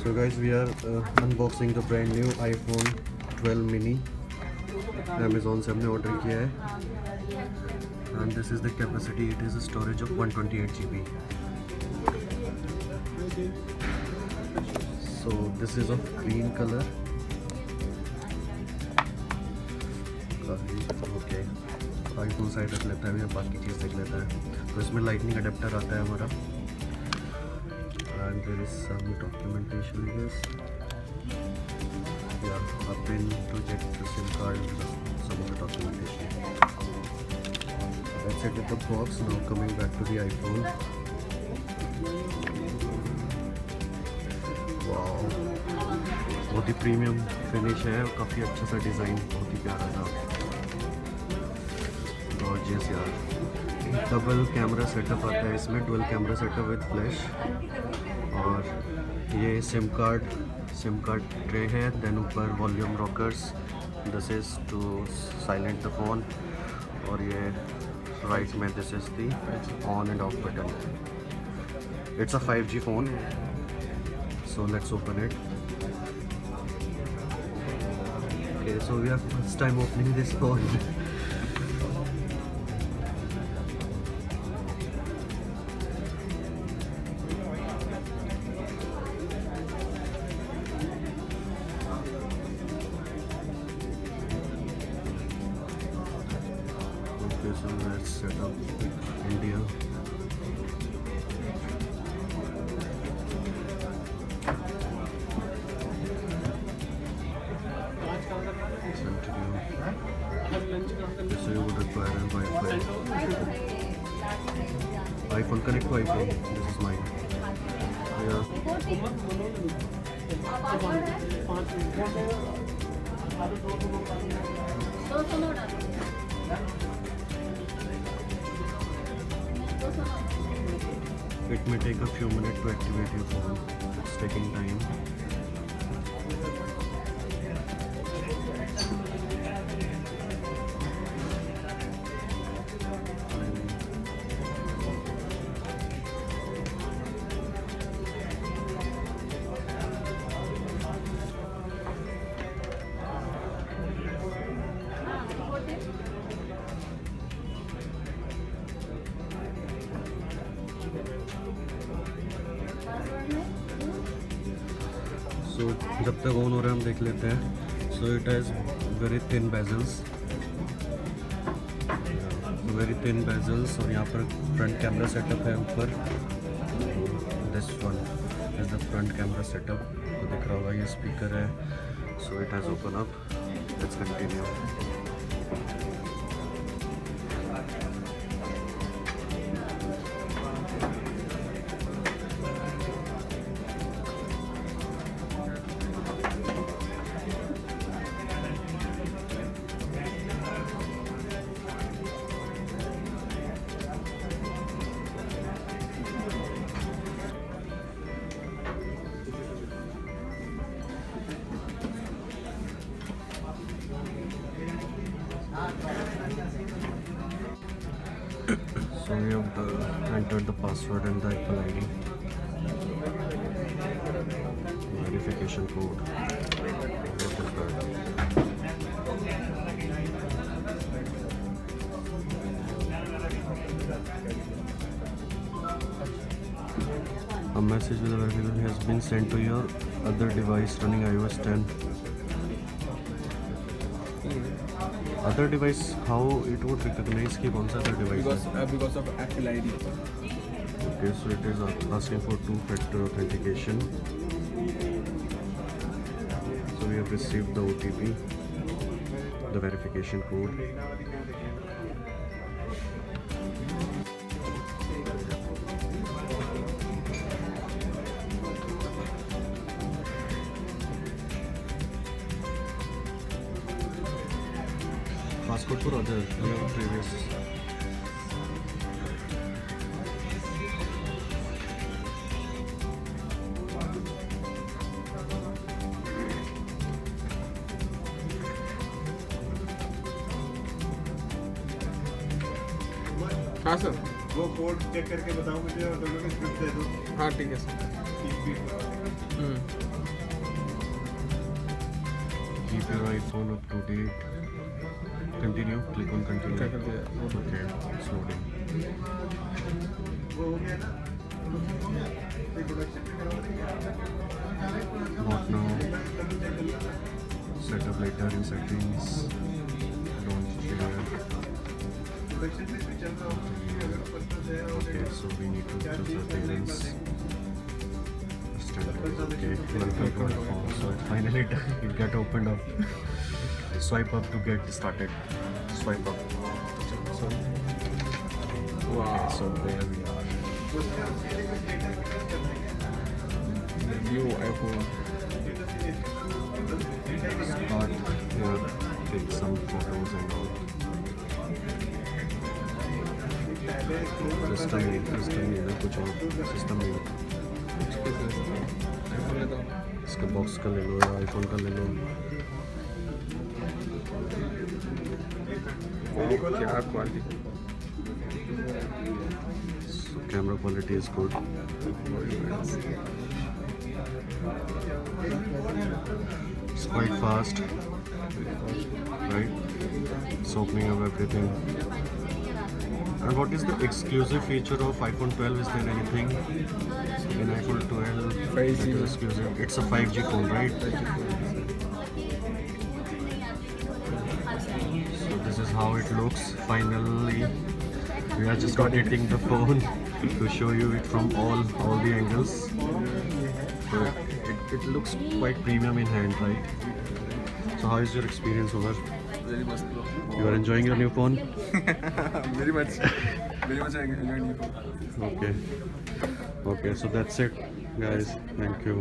So guys, we are unboxing the brand new iPhone 12 mini. Amazon से हमने order किया है. And this is the capacity. It is a storage of 128 GB. So this is of green color. Okay. iPhone side रख लेता है, या बाकी चीज़ देख लेता है. तो इसमें लाइटनिंग अडेप्टर आता है हमारा. And there is some documentation, I guess. Yeah, a pin to check the SIM card, some of the documentation. That's it with the box. Now coming back to the iPhone. Wow, बहुत ही premium finish है, काफ़ी अच्छा सा design, बहुत ही प्यारा था. Gorgeous यार. Double camera setup आता है इसमें, dual camera setup with flash. और ये सिम कार्ड ट्रे है. देन ऊपर volume rockers. This is to silent the phone. और ये राइट में this is the on and off button. It's a 5G फ़ोन. So let's open it. Okay, so we are first time opening this phone. Okay, so let's set up India. So you would require a Wi-Fi. iPhone, connect to iPhone. This is mine. Yeah. It may take a few minutes to activate your phone. It's taking time. So जब तक on हो रहा है हम देख लेते हैं. So it has very thin bezels. Very thin bezels. और यहाँ पर फ्रंट कैमरा सेटअप है ऊपर. This one is the front camera setup. तो दिख रहा होगा, ये स्पीकर है. So it has open up. Let's continue. So we have entered the password and the Apple ID. Verification code. What is that? A message with the verification has been sent to your other device running iOS 10. Other device, how it would recognize कि कौन सा other device है? Because of Apple ID. Okay, so it is asking for two-factor authentication. So we have received the OTP, the verification code. Passport for other, we have previous. हाँ sir, वो code check करके बताओ मुझे और दोनों की script दे दो. हाँ ठीक है sir. Keep your iPhone up to date. Continue. Click on continue. क्या कर दिया? Okay, it's loading. Not now. Setup later in settings. Don't share. Okay, so we need to choose appearance. Standard. Okay, welcome to our phone. So it finally it got opened up. Swipe up to get started. Swipe up. Okay, so there we are. New iPhone. Start here, take some photos and all. System नहीं है कुछ और system नहीं है. iPhone लेता हूँ. इसका box का ले लो या आईफोन का ले लो. क्या quality. Camera quality is good. It's quite fast, right? It's opening up everything. And what is the exclusive feature of iPhone 12? Is there anything in iPhone 12 that 5G. is exclusive? It's a 5G phone, right? So this is how it looks. Finally, we are just rotating the phone to show you it from all the angles. So it looks quite premium in hand, right? So how is your experience over? Very much. You are enjoying your new phone? Very much. Very much enjoying it. Okay. Okay, so that's it, guys. Thank you.